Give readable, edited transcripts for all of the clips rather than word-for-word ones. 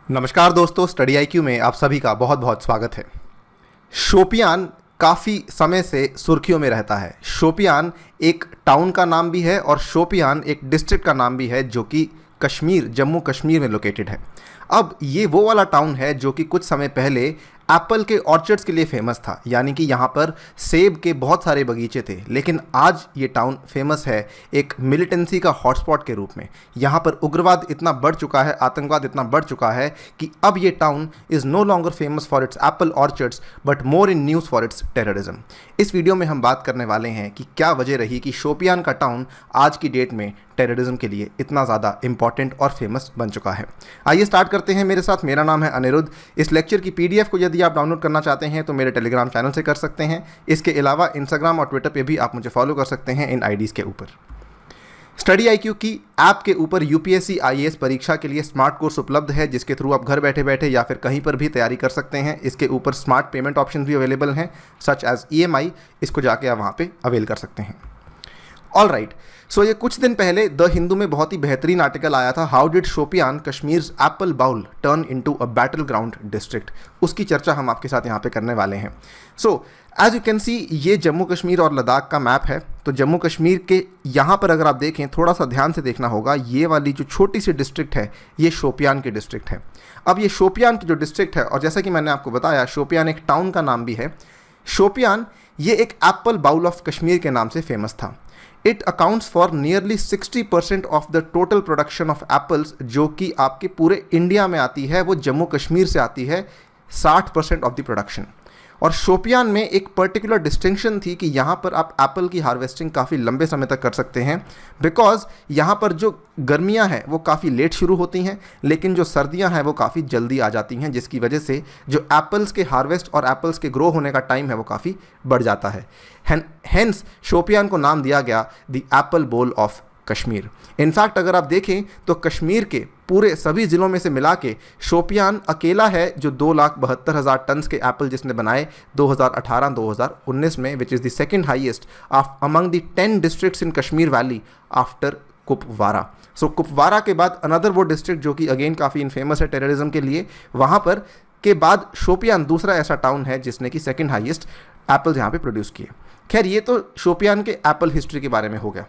नमस्कार दोस्तों, study IQ में आप सभी का बहुत बहुत स्वागत है। शोपियान काफ़ी समय से सुर्खियों में रहता है। शोपियान एक टाउन का नाम भी है और शोपियान एक डिस्ट्रिक्ट का नाम भी है जो कि जम्मू कश्मीर में लोकेटेड है। अब ये वो वाला टाउन है जो कि कुछ समय पहले एप्पल के ऑर्चर्ड्स के लिए फेमस था, यानी कि यहाँ पर सेब के बहुत सारे बगीचे थे। लेकिन आज ये टाउन फेमस है एक मिलिटेंसी का हॉटस्पॉट के रूप में। यहाँ पर उग्रवाद इतना बढ़ चुका है, आतंकवाद इतना बढ़ चुका है कि अब ये town is no longer famous for its apple orchards but more in news for its terrorism. इस वीडियो में हम बात करने वाले हैं कि क्या वजह रही कि शोपियान का टाउन आज की डेट में टेररिज्म के लिए इतना ज़्यादा इंपॉर्टेंट और फेमस बन चुका है। आइए स्टार्ट करते हैं मेरे साथ। मेरा नाम है अनिरुद्ध। इस लेक्चर की पीडीएफ को यदि आप डाउनलोड करना चाहते हैं तो मेरे टेलीग्राम चैनल से कर सकते हैं। इसके अलावा इंस्टाग्राम और ट्विटर पे भी आप मुझे फॉलो कर सकते हैं इन आईडीज़ के ऊपर। स्टडी आईक्यू की ऐप के ऊपर यूपीएससी आईएएस परीक्षा के लिए स्मार्ट कोर्स उपलब्ध है, जिसके थ्रू आप घर बैठे बैठे या फिर कहीं पर भी तैयारी कर सकते हैं। इसके ऊपर स्मार्ट पेमेंट ऑप्शन भी अवेलेबल हैं, सच एज ईएमआई। इसको जाके आप वहाँ पे अवेल कर सकते हैं। ऑल राइट, सो ये कुछ दिन पहले द हिंदू में बहुत ही बेहतरीन आर्टिकल आया था, how did Shopian Kashmir's apple bowl turn into a battle ground district. उसकी चर्चा हम आपके साथ यहाँ पे करने वाले हैं। So as you can see, ये जम्मू कश्मीर और लद्दाख का मैप है। तो जम्मू कश्मीर के यहाँ पर अगर आप देखें, थोड़ा सा ध्यान से देखना होगा, ये वाली जो छोटी सी डिस्ट्रिक्ट है ये शोपियान की डिस्ट्रिक्ट है। अब ये शोपियान की जो डिस्ट्रिक्ट है, और जैसा कि मैंने आपको बताया शोपियान एक टाउन का नाम भी है। शोपियान ये एक एप्पल बाउल ऑफ कश्मीर के नाम से फेमस था। It accounts for nearly 60% of the total production of apples, जो कि आपके पूरे इंडिया में आती है वो जम्मू कश्मीर से आती है, 60% ऑफ द प्रोडक्शन। और शोपियान में एक पर्टिकुलर डिस्टिंक्शन थी कि यहाँ पर आप एप्पल की हार्वेस्टिंग काफ़ी लंबे समय तक कर सकते हैं, बिकॉज यहाँ पर जो गर्मियाँ हैं वो काफ़ी लेट शुरू होती हैं, लेकिन जो सर्दियाँ हैं वो काफ़ी जल्दी आ जाती हैं, जिसकी वजह से जो एप्पल्स के हार्वेस्ट और एप्पल्स के ग्रो होने का टाइम है वो काफ़ी बढ़ जाता है। हेंस शोपियान को नाम दिया गया the Apple bowl of Kashmir. In fact अगर आप देखें तो कश्मीर के पूरे सभी ज़िलों में से मिला के शोपियान अकेला है जो 2,72,000 टन के एप्पल जिसने बनाए 2018-2019 में, which is the second highest among the 10 districts in Kashmir valley after Kupwara. So Kupwara के बाद अनदर वो डिस्ट्रिक्ट जो कि अगेन काफ़ी इनफेमस है टेररिज्म के लिए, वहाँ पर के बाद शोपियान दूसरा ऐसा टाउन है जिसने कि सेकेंड हाईएस्ट एप्पल यहाँ पे प्रोड्यूस किए। खैर, ये तो शोपियान के एप्पल हिस्ट्री के बारे में हो गया।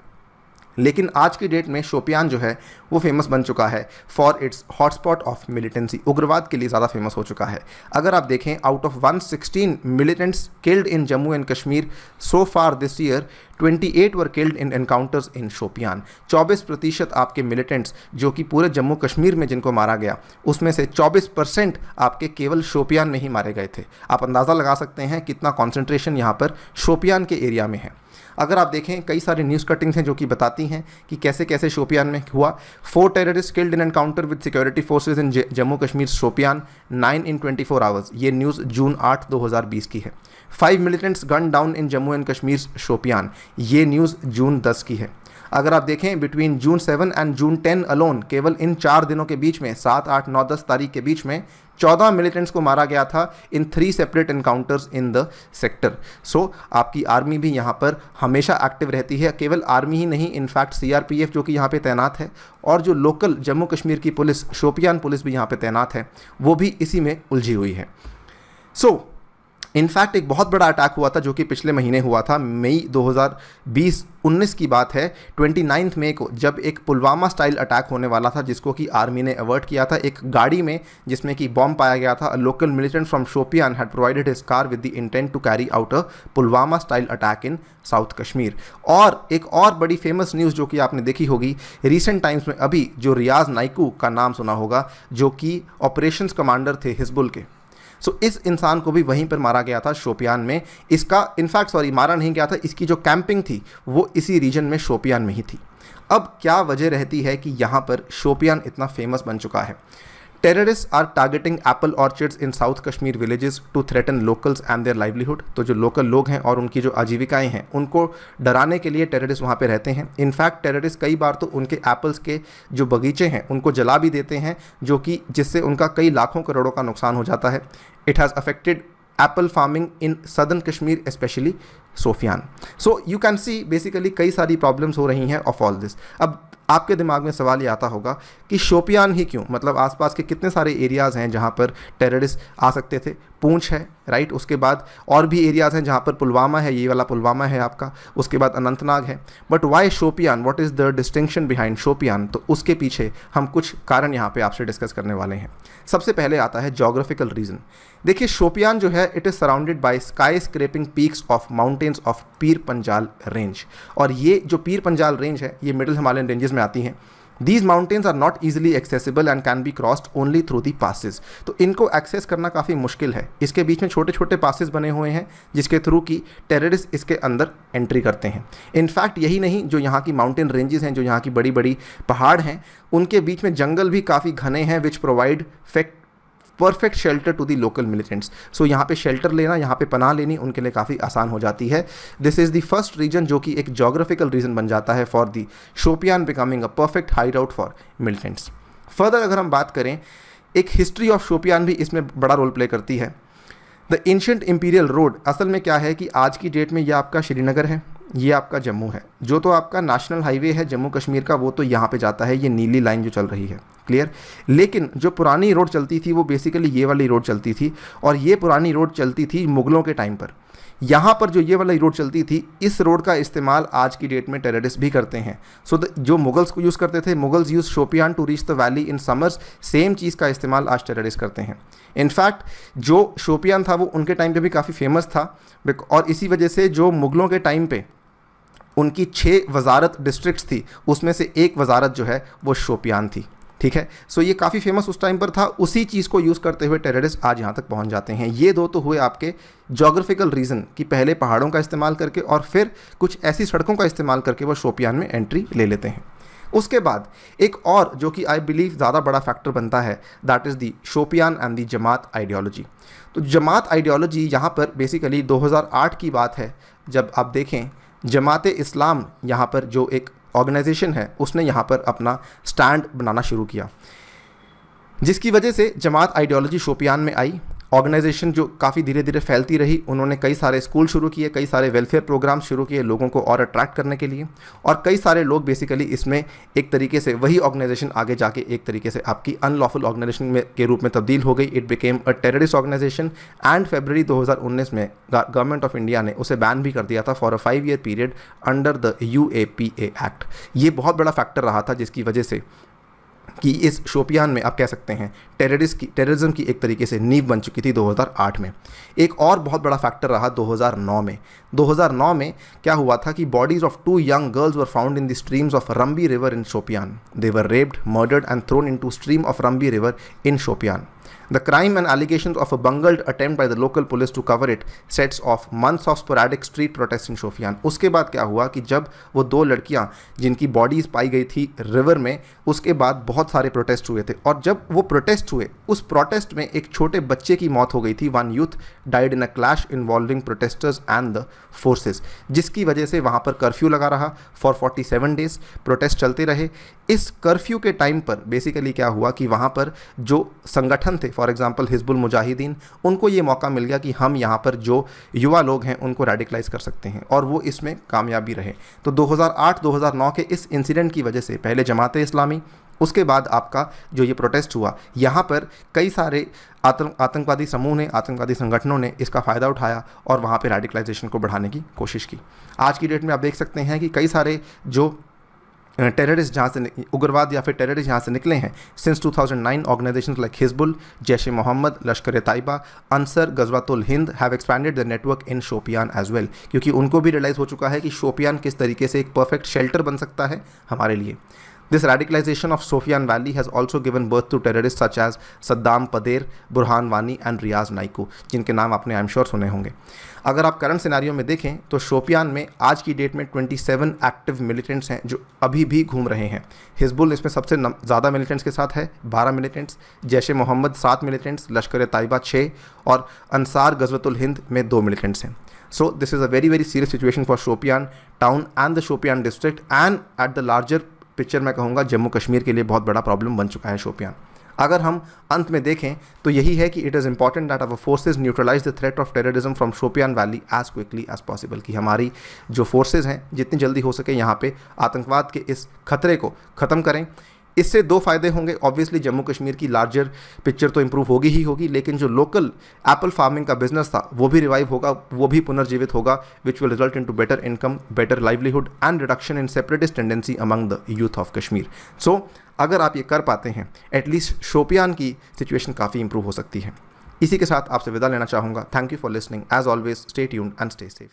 लेकिन आज की डेट में शोपियान जो है वो फेमस बन चुका है for its hotspot of militancy. उग्रवाद के लिए ज़्यादा फेमस हो चुका है। अगर आप देखें, out of 116 militants killed in Jammu and Kashmir so far this year, 28 were killed in encounters in Shopian. 24% आपके मिलिटेंट्स जो कि पूरे जम्मू कश्मीर में जिनको मारा गया, उसमें से 24% आपके केवल शोपियान में ही मारे गए थे। आप अंदाज़ा लगा सकते हैं कितना कॉन्सेंट्रेशन यहाँ पर शोपियान के एरिया में है। अगर आप देखें, कई सारी न्यूज़ कटिंग्स हैं जो कि बताती हैं कि कैसे कैसे शोपियान में हुआ। 4 terrorist killed in encounter with security forces in Jammu Kashmir Shopian, 9 in 24 hours. ये न्यूज़ जून 8, 2020 की है। 5 militants gun down in Jammu and Kashmir Shopian, ये न्यूज़ जून 10 की है। अगर आप देखें, between June 7 and June 10 alone, केवल इन 4 दिनों के बीच में 7, 8, 9, 10 तारीख के बीच में 14 मिलिटेंट्स को मारा गया था in 3 separate encounters in the sector. So आपकी आर्मी भी यहाँ पर हमेशा एक्टिव रहती है। केवल आर्मी ही नहीं, इनफैक्ट सीआरपीएफ जो कि यहाँ पे तैनात है, और जो लोकल जम्मू कश्मीर की पुलिस, शोपियान पुलिस भी यहाँ पे तैनात है, वो भी इसी में उलझी हुई है। सो इनफैक्ट एक बहुत बड़ा अटैक हुआ था जो कि पिछले महीने हुआ था, मई 2020-19 की बात है। 29 मई को जब एक पुलवामा स्टाइल अटैक होने वाला था, जिसको कि आर्मी ने अवर्ट किया था। एक गाड़ी में जिसमें कि बॉम्ब पाया गया था। Local militant from Shopian had provided his car with the intent to carry out a Pulwama style attack in south Kashmir. और एक और बड़ी फेमस न्यूज़ जो कि आपने देखी होगी रिसेंट टाइम्स में, अभी जो रियाज नाइकू का नाम सुना होगा, जो कि ऑपरेशंस कमांडर थे हिजबुल के। सो इस इंसान को भी वहीं पर मारा गया था शोपियान में। इसका इनफैक्ट मारा नहीं गया था, इसकी जो कैंपिंग थी वो इसी रीजन में शोपियान में ही थी। अब क्या वजह रहती है कि यहाँ पर शोपियान इतना फेमस बन चुका है? Terrorist are targeting apple orchards in south Kashmir villages to threaten locals and their livelihood. तो जो लोकल लोग हैं और उनकी जो आजीविकाएं हैं, उनको डराने के लिए टेररिस्ट वहाँ पे रहते हैं। इनफैक्ट टेररिस्ट कई बार तो उनके एप्पल्स के जो बगीचे हैं उनको जला भी देते हैं, जो कि जिससे उनका कई लाखों करोड़ों का नुकसान हो जाता है। It has affected apple farming in southern Kashmir specially Shopian. So you can see basically कई सारी प्रॉब्लम्स हो रही हैं ऑफ ऑल दिस। अब आपके दिमाग में सवाल ये आता होगा कि शोपियान ही क्यों, मतलब आसपास के कितने सारे एरियाज़ हैं जहाँ पर टेररिस्ट आ सकते थे। पूंछ है, राइट, उसके बाद और भी एरियाज़ हैं जहाँ पर पुलवामा है, ये वाला पुलवामा है आपका, उसके बाद अनंतनाग है। But why Shopian, what is the distinction behind Shopian? तो उसके पीछे हम कुछ कारण यहाँ पे आपसे डिस्कस करने वाले हैं। सबसे पहले आता है जोग्राफिकल रीज़न। देखिए शोपियान जो है, it is surrounded by sky scraping peaks of mountains of Pir Panjal range. और ये जो पीर पंजाल रेंज है, ये मिडिल हिमालयन रेंजेस में आती हैं। These mountains are not easily accessible and can be crossed only through the passes। तो इनको एक्सेस करना काफ़ी मुश्किल है। इसके बीच में छोटे छोटे पासेस बने हुए हैं जिसके थ्रू की टेररिस्ट इसके अंदर एंट्री करते हैं। इनफैक्ट यही नहीं, जो यहाँ की माउंटेन रेंजेस हैं, जो यहाँ की बड़ी बड़ी पहाड़ हैं, उनके बीच में जंगल भी काफ़ी घने हैं, which provide perfect shelter to the local militants. So यहाँ पे शेल्टर लेना, यहाँ पे पनाह लेनी उनके लिए काफ़ी आसान हो जाती है। This is the first reason जो कि एक जोग्राफिकल रीजन बन जाता है for the Shopian becoming a perfect hide out for militants. Further अगर हम बात करें, एक हिस्ट्री ऑफ शोपियान भी इसमें बड़ा रोल प्ले करती है। द एंशिएंट इंपीरियल रोड असल में क्या है कि आज की डेट में ये आपका श्रीनगर है, ये आपका जम्मू है। जो तो आपका नेशनल हाईवे है जम्मू कश्मीर का, वो तो यहाँ पे जाता है, ये नीली लाइन जो चल रही है, क्लियर। लेकिन जो पुरानी रोड चलती थी वो बेसिकली ये वाली रोड चलती थी, और ये पुरानी रोड चलती थी मुग़लों के टाइम पर। यहाँ पर जो ये वाली रोड चलती थी, इस रोड का इस्तेमाल आज की डेट में टेररिस्ट भी करते हैं। सो जो मुगल्स को यूज़ करते थे, Mughals use Shopian to reach the valley in summers, same चीज़ का इस्तेमाल आज टेररिस्ट करते हैं। इनफैक्ट जो शोपियान था वो उनके टाइम पे भी काफ़ी फेमस था, और इसी वजह से जो मुग़लों के टाइम पे उनकी 6 वजारत डिस्ट्रिक्ट्स थी, उसमें से एक वजारत जो है वो शोपियान थी, ठीक है। सो ये काफ़ी फेमस उस टाइम पर था। उसी चीज़ को यूज़ करते हुए टेररिस्ट आज यहाँ तक पहुँच जाते हैं। ये दो तो हुए आपके जोग्राफिकल रीज़न कि पहले पहाड़ों का इस्तेमाल करके और फिर कुछ ऐसी सड़कों का इस्तेमाल करके वो शोपियान में एंट्री ले लेते हैं। उसके बाद एक और जो कि आई बिलीव ज़्यादा बड़ा फैक्टर बनता है, that is the Shopian and the Jamaat ideology. तो जमात आइडियोलॉजी यहाँ पर बेसिकली 2008 की बात है, जब आप देखें जमात इस्लाम यहाँ पर जो एक ऑर्गेनाइजेशन है, उसने यहाँ पर अपना स्टैंड बनाना शुरू किया, जिसकी वजह से जमात आइडियोलॉजी शोपियान में आई। ऑर्गेनाइजेशन जो काफ़ी धीरे धीरे फैलती रही, उन्होंने कई सारे स्कूल शुरू किए, कई सारे वेलफेयर प्रोग्राम शुरू किए लोगों को और अट्रैक्ट करने के लिए, और कई सारे लोग बेसिकली इसमें एक तरीके से वही ऑर्गेनाइजेशन आगे जाके एक तरीके से आपकी अनलॉफुल ऑर्गेनाइजेशन में के रूप में तब्दील हो गई। It became a terrorist organisation and फरवरी 2019 में गवर्नमेंट ऑफ इंडिया ने उसे बैन भी कर दिया था for a 5 year period under the UAPA act. ये बहुत बड़ा फैक्टर रहा था जिसकी वजह से कि इस शोपियान में आप कह सकते हैं टेररिज्म की एक तरीके से नींव बन चुकी थी 2008 में। एक और बहुत बड़ा फैक्टर रहा 2009 में। 2009 में क्या हुआ था कि bodies of 2 young girls were found in the streams of Rambi river in Shopian. They were raped, murdered and thrown into stream of Rambi river in Shopian. The crime and allegations of a bungled attempt by the local police to cover it sets off months of sporadic street protests in Shopian। उसके बाद क्या हुआ कि जब वो 2 लड़कियां जिनकी bodies पाई गई थी रिवर में, उसके बाद बहुत सारे प्रोटेस्ट हुए थे, और जब वो प्रोटेस्ट हुए, उस प्रोटेस्ट में एक छोटे बच्चे की मौत हो गई थी। 1 youth died in a clash involving protesters and the forces, जिसकी वजह से वहाँ पर कर्फ्यू लगा रहा फॉर 47 days। प्रोटेस्ट चलते रहे। इस कर्फ्यू के टाइम पर बेसिकली क्या हुआ कि वहाँ पर जो संगठन थे, फॉर एग्जांपल हिजबुल मुजाहिदीन, उनको ये मौका मिल गया कि हम यहाँ पर जो युवा लोग हैं उनको रेडिकलाइज कर सकते हैं, और वो इसमें कामयाब भी रहे। तो 2008-2009 के इस इंसिडेंट की वजह से पहले जमात इस्लामी, उसके बाद आपका जो ये प्रोटेस्ट हुआ, यहाँ पर कई सारे आतंकवादी समूह ने, आतंकवादी संगठनों ने इसका फ़ायदा उठाया और वहाँ पे रेडिकलाइजेशन को बढ़ाने की कोशिश की। आज की डेट में आप देख सकते हैं कि कई सारे जो टेररिस्ट जहाँ से उग्रवाद या फिर टेररिस्ट यहाँ से निकले हैं, since 2009 organisations like Hizbul, Jaish e Mohammed, Lashkar Taiba, Ansar, Ghazwatul Hind have expanded the network in Shopian as well, क्योंकि उनको भी रियलाइज़ हो चुका है कि शोपियान किस तरीके से एक परफेक्ट शेल्टर बन सकता है हमारे लिए। This radicalization of Sofian Valley has also given birth to terrorists such as Saddam Pader, Burhan Wani and Riaz Naiku, जिनके नाम आपने आई एम श्योर सुने होंगे। अगर आप करंट सिनेरियो में देखें तो शोपियान में आज की डेट में 27 एक्टिव मिलिटेंट्स हैं जो अभी भी घूम रहे हैं। हिजबुल इसमें सबसे ज़्यादा मिलिटेंट्स के साथ है, 12 मिलिटेंट्स, जैश ए मोहम्मद 7 मिलिटेंट्स, लश्कर तैयबा 6 और अंसार गजवतुल हिंद में 2 मिलिटेंट्स हैं। So this is a very very serious situation for Shopian town and the Shopian district, and at the larger picture मैं कहूँगा जम्मू कश्मीर के लिए बहुत बड़ा प्रॉब्लम बन चुका है शोपियान। अगर हम अंत में देखें तो यही है कि it is important that our forces neutralise the threat of terrorism from Shopian valley as quickly as possible, कि हमारी जो फोर्सेज हैं जितनी जल्दी हो सके यहाँ पे आतंकवाद के इस खतरे को ख़त्म करें। इससे दो फायदे होंगे, ऑब्वियसली जम्मू कश्मीर की लार्जर पिक्चर तो इंप्रूव होगी ही होगी, लेकिन जो लोकल एप्पल फार्मिंग का बिजनेस था वो भी रिवाइव होगा, वो भी पुनर्जीवित होगा, which will result into better income, better livelihood and reduction in separatist tendency among the youth of Kashmir. So अगर आप ये कर पाते हैं, एटलीस्ट शोपियान की सिचुएशन काफ़ी इंप्रूव हो सकती है। इसी के साथ आपसे विदा लेना चाहूँगा। Thank you for listening. As always stay tuned and stay safe.